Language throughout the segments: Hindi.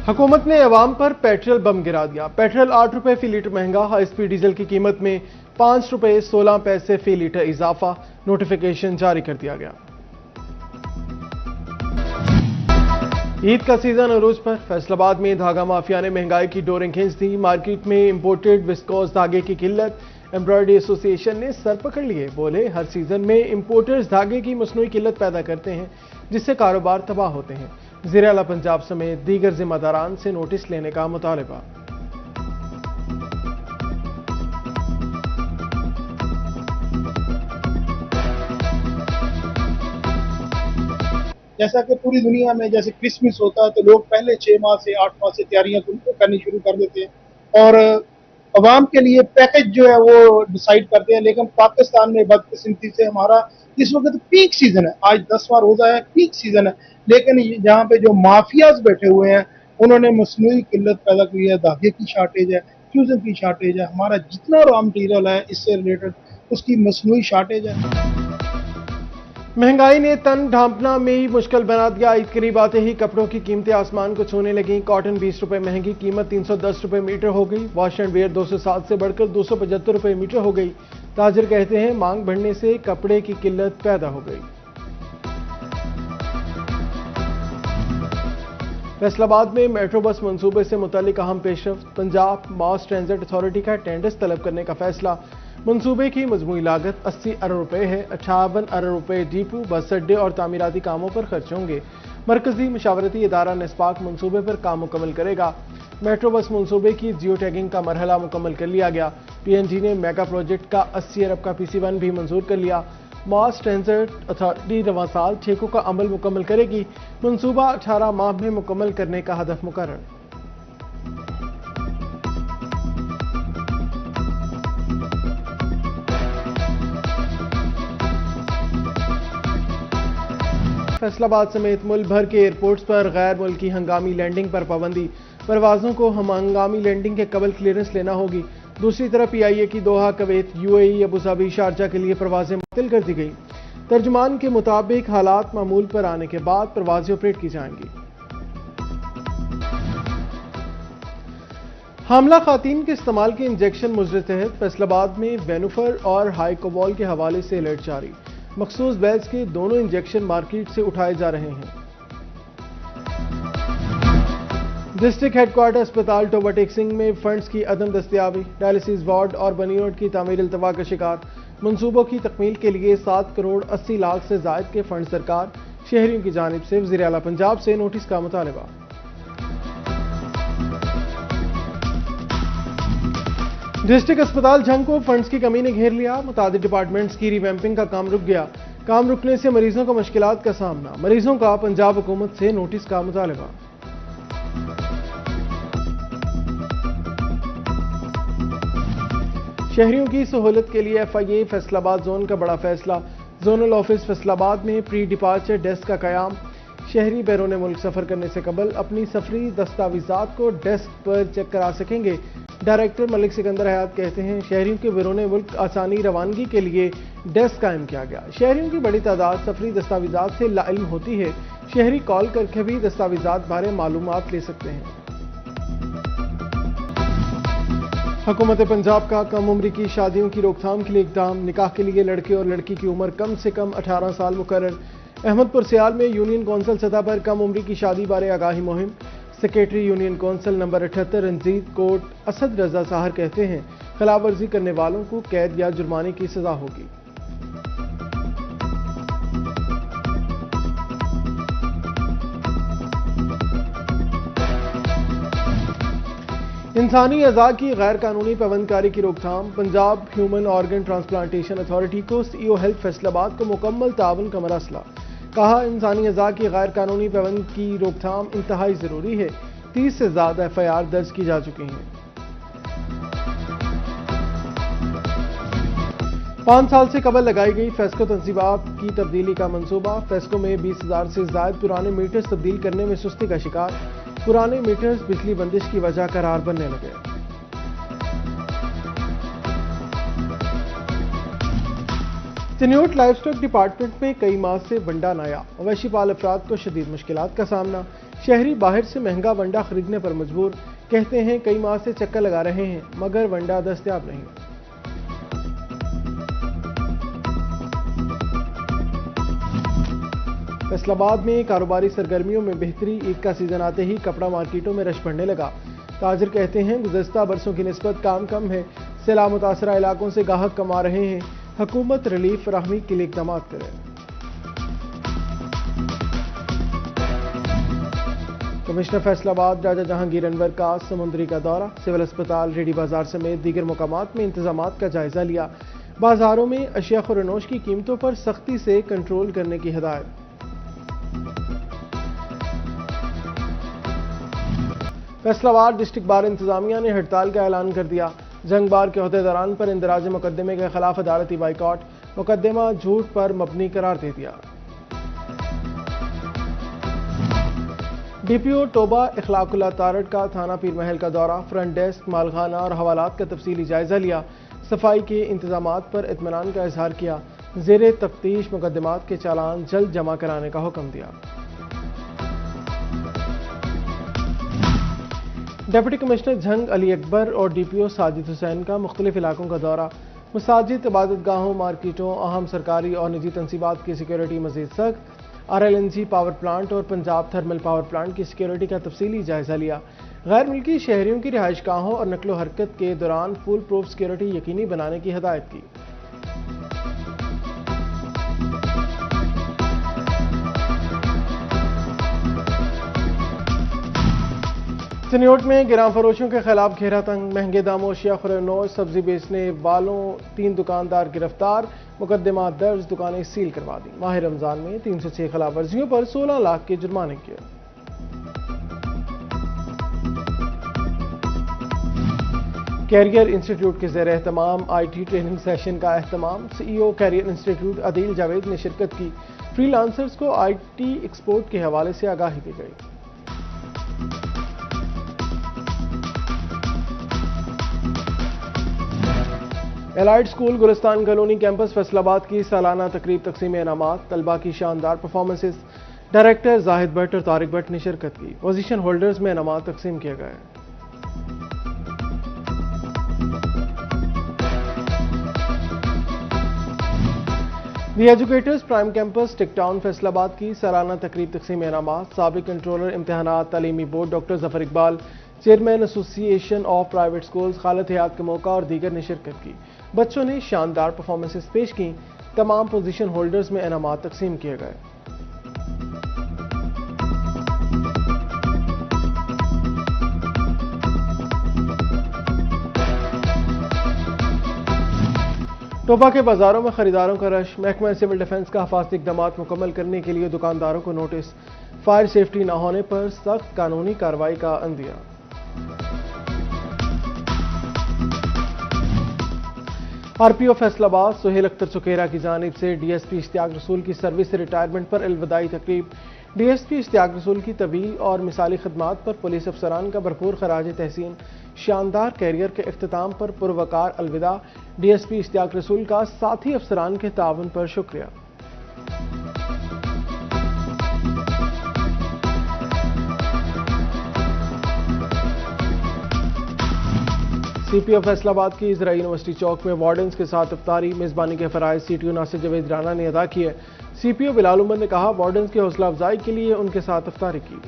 हुकूमत ने अवाम पर पेट्रोल बम गिरा दिया। पेट्रोल 8 रुपए फी लीटर महंगा। हाई स्पीड डीजल की कीमत में 5 रुपए 16 पैसे फी लीटर इजाफा। नोटिफिकेशन जारी कर दिया गया। ईद का सीजन अरूज पर। फैसलाबाद में धागा माफिया ने महंगाई की डोरें खींच दी। मार्केट में इंपोर्टेड विस्कोस धागे की किल्लत। एम्ब्रॉयडरी एसोसिएशन ने सर पकड़ लिए। बोले, हर सीजन में इंपोर्टर्स धागे की मसनूई किल्लत पैदा करते हैं, जिससे कारोबार तबाह होते हैं। ज़िर आला पंजाब समेत दीगर जिम्मेदारान से नोटिस लेने का मुतालबा। जैसा कि पूरी दुनिया में जैसे क्रिसमस होता है तो लोग पहले 6 माह से 8 माह से तैयारियां करनी शुरू कर देते हैं और अवाम के लिए पैकेज जो है वो डिसाइड करते हैं। लेकिन पाकिस्तान में बदकिस्मती से हमारा इस वक्त पीक सीजन है, आज 10वां रोजा है, पीक सीजन है, लेकिन यहाँ पे जो माफियाज बैठे हुए हैं उन्होंने मसनूई किल्लत पैदा की है। धागे की शार्टेज है, फ्यूजन की शार्टेज है, हमारा जितना रॉ मटीरियल है इससे रिलेटेड उसकी मसनूई शार्टेज है। महंगाई ने तन ढांपना में ही मुश्किल बना दिया। ईद करीब आते ही कपड़ों की कीमतें आसमान को छूने लगीं। कॉटन 20 रुपए महंगी, कीमत 310 रुपए मीटर हो गई। वॉश एंड वेयर 207 से बढ़कर 275 रुपए मीटर हो गई। ताजिर कहते हैं, मांग बढ़ने से कपड़े की किल्लत पैदा हो गई। फैसलाबाद में मेट्रो बस मंसूबे से मुतालिक अहम पेशरफ्त। पंजाब मास ट्रांजिट अथॉरिटी का टेंडर्स तलब करने का फैसला। मंसूबे की मजमूई लागत 80 अरब रुपए है। 58 अरब रुपए डिपो, बस अड्डे और तामीराती कामों पर खर्च होंगे। मरकजी मशावरती इदारा नेस्पाक मंसूबे पर काम मुकम्मल करेगा। मेट्रो बस मंसूबे की जियो टैगिंग का मरहला मुकम्मल कर लिया गया। PNG ने मेगा प्रोजेक्ट का 80 अरब का PC1 भी मंजूर कर लिया। मास ट्रांजिट अथॉरिटी रवां साल ठेकों का अमल मुकम्मल करेगी। मंसूबा 18 माह में मुकम्मल करने का हदफ मुकर्रर। फैसलाबाद समेत मुल्क भर के एयरपोर्ट्स पर गैर मुल्की हंगामी लैंडिंग पर पाबंदी। परवाजों को हंगामी लैंडिंग के कबल क्लियरेंस लेना होगी। दूसरी तरफ PIA की दोहा, कुवैत, UAE, अबूधाबी, शारजा के लिए परवाजें मुअत्तल कर दी गई। तर्जुमान के मुताबिक हालात मामूल पर आने के बाद परवाजें ऑपरेट की जाएंगी। हामला खातीन के इस्तेमाल के इंजेक्शन मुजरे तहत फैसलाबाद में वेनुफर और हाइकोबॉल के हवाले से अलर्ट जारी। मखसूस बैच के दोनों इंजेक्शन मार्केट से उठाए जा रहे हैं। डिस्ट्रिक्ट हेडक्वार्टर अस्पताल टोबा टेक सिंह में फंड्स की अदम दस्तियाबी। डायलिसिस वार्ड और बनी रोड की तामीर इल्तवा का शिकार। मंसूबों की तकमील के लिए 7 करोड़ 80 लाख से जायद के फंड सरकार। शहरियों की जानिब से ज़िर आला पंजाब से नोटिस का मुतालबा। डिस्ट्रिक्ट अस्पताल झंग को फंड्स की कमी ने घेर लिया। मुतादिद डिपार्टमेंट्स की रिवैम्पिंग का काम रुक गया। काम रुकने से मरीजों को मुश्किलात का सामना। मरीजों का पंजाब हुकूमत से नोटिस का मुतालबा। शहरियों की सहूलत के लिए FIA फैसलाबाद जोन का बड़ा फैसला। जोनल ऑफिस फैसलाबाद में प्री डिपार्चर डेस्क का कयाम। शहरी बैरून मुल्क सफर करने से कबल अपनी सफरी दस्तावेजात को डेस्क पर चेक करा सकेंगे। डायरेक्टर मलिक सिकंदर हयात कहते हैं, शहरियों के बैरून मुल्क आसानी रवानगी के लिए डेस्क कायम किया गया। शहरियों की बड़ी तादाद सफरी दस्तावेजात से लाइल्म होती है। शहरी कॉल करके भी दस्तावेजात बारे मालूमात ले सकते हैं। हुकूमत पंजाब का कम उम्र की शादियों की रोकथाम के लिए इकदाम। निकाह के लिए लड़के और लड़की की उम्र कम से कम 18 साल मुकर्रर। अहमदपुर सियाल में यूनियन कौंसल सतह पर कम उम्र की शादी बारे आगाही मुहिम। Secretary union council number 78 Ranjit Kot Asad Raza Sahar कहते हैं, खिलाफ वर्जी करने वालों को कैद या जुर्माने की सजा होगी। इंसानी अज़ा की गैर कानूनी पाबंदकारी की रोकथाम। Punjab human organ transplantation authority को CEO हेल्थ फैसलाबाद को मुकम्मल ताउन का मरसला। कहा, इंसानी अज़ा की गैर कानूनी पाबंदी की रोकथाम इंतहाई जरूरी है। 30 से ज्यादा FIR दर्ज की जा चुकी हैं। 5 साल से कबल लगाई गई फेस्को तंजीबात की तब्दीली का मंसूबा। फेस्को में 20,000 से ज्यादा पुराने मीटर्स तब्दील करने में सुस्ती का शिकार। पुराने मीटर्स बिजली बंदिश की वजह करार बनने लगे। चिन्योट लाइफ स्टॉक डिपार्टमेंट में कई माह से वंडा नाया, मवेशी पाल अफराद को शदीद मुश्किलात का सामना। शहरी बाहर से महंगा वंडा खरीदने पर मजबूर। कहते हैं कई माह से चक्कर लगा रहे हैं मगर वंडा दस्तयाब नहीं। फैसलाबाद में कारोबारी सरगर्मियों में बेहतरी। ईद का सीजन आते ही कपड़ा मार्केटों में रश बढ़ने लगा। ताजिर कहते हैं गुज़श्ता बरसों की निस्बत काम कम है। सैलाब मुतासरा इलाकों से गाहक कमा रहे हैं। हुकूमत रिलीफ फराहमी के लिए इक़दाम करे। कमिश्नर फैसलाबाद राजा जहांगीर अनवर का समुंदरी का दौरा। सिविल अस्पताल, रेडी बाजार समेत दीगर मकामात में इंतजामात का जायजा लिया। बाजारों में अशिया खुरनोश की कीमतों पर सख्ती से कंट्रोल करने की हिदायत। फैसलाबाद डिस्ट्रिक्ट बार इंतजामिया ने हड़ताल का ऐलान कर दिया। जंग बार के अहदेदारान पर इंदराज मुकदमे के खिलाफ अदालती बाइकॉट। मुकदमा झूठ पर मबनी करार दे दिया। डीपीओ टोबा इखलाकुल्लाह तारड़ का थाना पीर महल का दौरा। फ्रंट डेस्क, मालखाना और हवालात का तफसीली जायजा लिया। सफाई के इंतजामात पर इत्मीनान का इजहार किया। ज़ेरे तफ्तीश मुकदमात के चालान जल्द जमा कराने का हुक्म दिया। डिप्टी कमिश्नर झंग अली अकबर और डीपीओ साजिद हुसैन का मुख्तलिफ इलाकों का दौरा। मसाजिद, इबादत गाहों, मार्केटों, अहम सरकारी और निजी तनसीबात की सिक्योरिटी मजीद सख्त। RLNG पावर प्लांट और पंजाब थर्मल पावर प्लांट की सिक्योरिटी का तफसीली जायजा लिया। गैर मुल्की शहरियों की रिहाइश गाहों और नकलो हरकत के दौरान फुल प्रूफ सिक्योरिटी यकीनी बनाने की हिदायत की। चिन्योट में गिरां फरोशों के खिलाफ घेरा तंग। महंगे दामों अशिया खुरनोश सब्जी बेचने वालों 3 दुकानदार गिरफ्तार। मुकदमा दर्ज, दुकानें सील करवा दी। माह रमजान में 306 खिलाफ वर्जियों पर 16 लाख के जुर्माने किए। कैरियर इंस्टीट्यूट के ज़ेर एहतमाम IT ट्रेनिंग सेशन का एहतमाम। CEO career institute Adeel Javed ने शिरकत की। फ्रीलांसर्स को IT एक्सपोर्ट के हवाले से आगाही दी गई। Allied school Gulistan colony campus Faisalabad की सालाना तकरीब तकसीम इनामात। तलबा की शानदार परफॉर्मेंसेस। डायरेक्टर जाहिद भट्ट और तारिक भट्ट ने शिरकत की। पोजीशन होल्डर्स में इनामात तकसीम किए गए। दी एजुकेटर्स प्राइम कैंपस टिकटाउन फैसलाबाद की सालाना तकरीब तकसीम इनामात। साबिक कंट्रोलर इम्तहानात तालीमी board doctor Zafar Iqbal, chairman association of private schools Khalid Hayat का मौका और दीगर ने शिरकत की। बच्चों ने शानदार परफॉर्मेंसेस पेश की। तमाम पोजीशन होल्डर्स में इनामात तकसीम किए गए। टोबा के बाजारों में खरीदारों का रश। महकमा सिविल डिफेंस का हिफाजती इक़दामात मुकम्मल करने के लिए दुकानदारों को नोटिस। फायर सेफ्टी न होने पर सख्त कानूनी कार्रवाई का अंदिया। RPO फैसलाबाद सुहेल अख्तर सुकेरा की जानिब से DSP इश्तियाक रसूल की सर्विस से रिटायरमेंट पर अलविदाई तकरीब। DSP इश्तियाक रसूल की तवील और मिसाली खदमात पर पुलिस अफसरान का भरपूर खराज तहसीन। शानदार कैरियर के इख्तिताम पर पुरवकार अलविदा। DSP इश्तियाक रसूल का साथी अफसरान के ताउन पर शुक्रिया। CPO फैसलाबाद की इजराई यूनिवर्सिटी चौक में वार्डन्स के साथ इफ्तारी। मेजबानी के फराइज CTO नासिर जवेद राना ने अदा किए। CPO बिलाल उमर ने कहा वार्डन्स की हौसला अफजाई के लिए उनके साथ इफ्तारी की।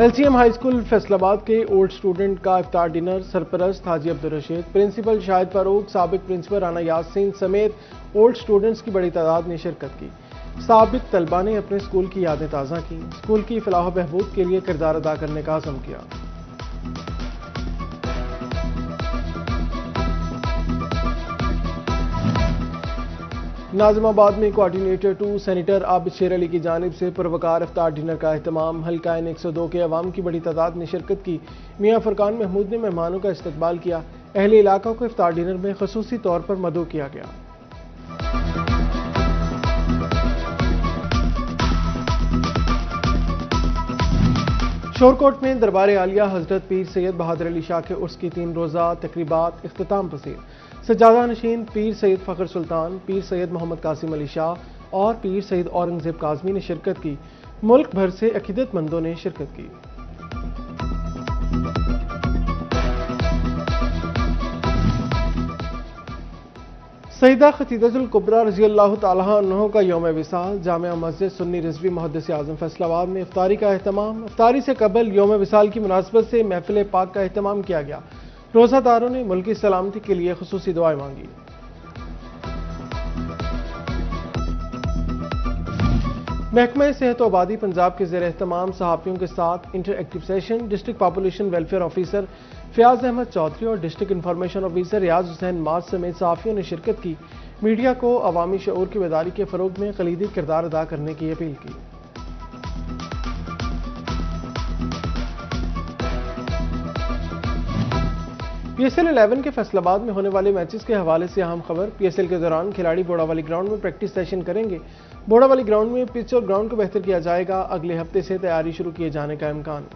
LCM हाई स्कूल फैसलाबाद के ओल्ड स्टूडेंट का इफ्तार डिनर। सरपरस्त हाजी अब्दुल रशीद, प्रिंसिपल शाहिद फारूक, साबिक प्रिंसिपल राना यासीन समेत ओल्ड स्टूडेंट्स की बड़ी तादाद ने शिरकत की। साबिक तलबा ने अपने स्कूल की यादें ताज़ा की। स्कूल की फलाह बहबूद के लिए किरदार अदा करने का अज़म किया। नाज़िमाबाद में कोऑर्डिनेटर 2 सेनेटर आबिद शेर अली की जानिब से पुरवकार इफ्तार डिनर का एहतमाम। हल्का N 102 के अवाम की बड़ी तादाद ने शिरकत की। मियाँ फुरकान महमूद ने मेहमानों का इस्तकबाल किया। अहले इलाका को इफ्तार डिनर में खसूसी तौर पर मदऊ किया गया। शोरकोट में दरबार आलिया हजरत पीर सैयद बहादुर अली शाह के उर्स की 3 रोज़ा तकरीबात इख्तिताम पसीर। सज्जादा नशीन पीर सैयद फ़खर सुल्तान, पीर सैयद मोहम्मद कासिम अली शाह और पीर सैयद औरंगज़ेब काज़मी ने शिरकत की। मुल्क भर से अकीदतमंदों ने शिरकत की। सईदा खतीजतुल कुबरा रज़ी अल्लाह तआला अन्हा का यौम विसाल जामिया मस्जिद सुन्नी रिजवी मुहद्दिस आज़म फैसलाबाद में इफ्तारी का अहतमाम। इफ्तारी से कबल यौम विसाल की मुनासबत से महफिल पाक का अहतमाम किया गया। रोज़ादारों ने मुल्क की सलामती के लिए खुसूसी दुआएं मांगी। महकमा सेहत आबादी पंजाब के ज़ेर एहतमाम सहाफ़ियों के साथ interactive session district population welfare officer Fayaz Ahmed Chaudhary और district information officer Riaz Hussain Maaz समेत सहाफ़ियों ने शिरकत की। मीडिया को अवामी शऊर की बेदारी के फ़रोग में कलीदी किरदार अदा करने की अपील की। PSL 11 के फैसलाबाद में होने वाले मैचेस के हवाले से अहम खबर। PSL के दौरान खिलाड़ी बोड़ावाली ग्राउंड में प्रैक्टिस सेशन करेंगे। बोड़ावाली ग्राउंड में पिच और ग्राउंड को बेहतर किया जाएगा। अगले हफ्ते से तैयारी शुरू किए जाने का इम्कान।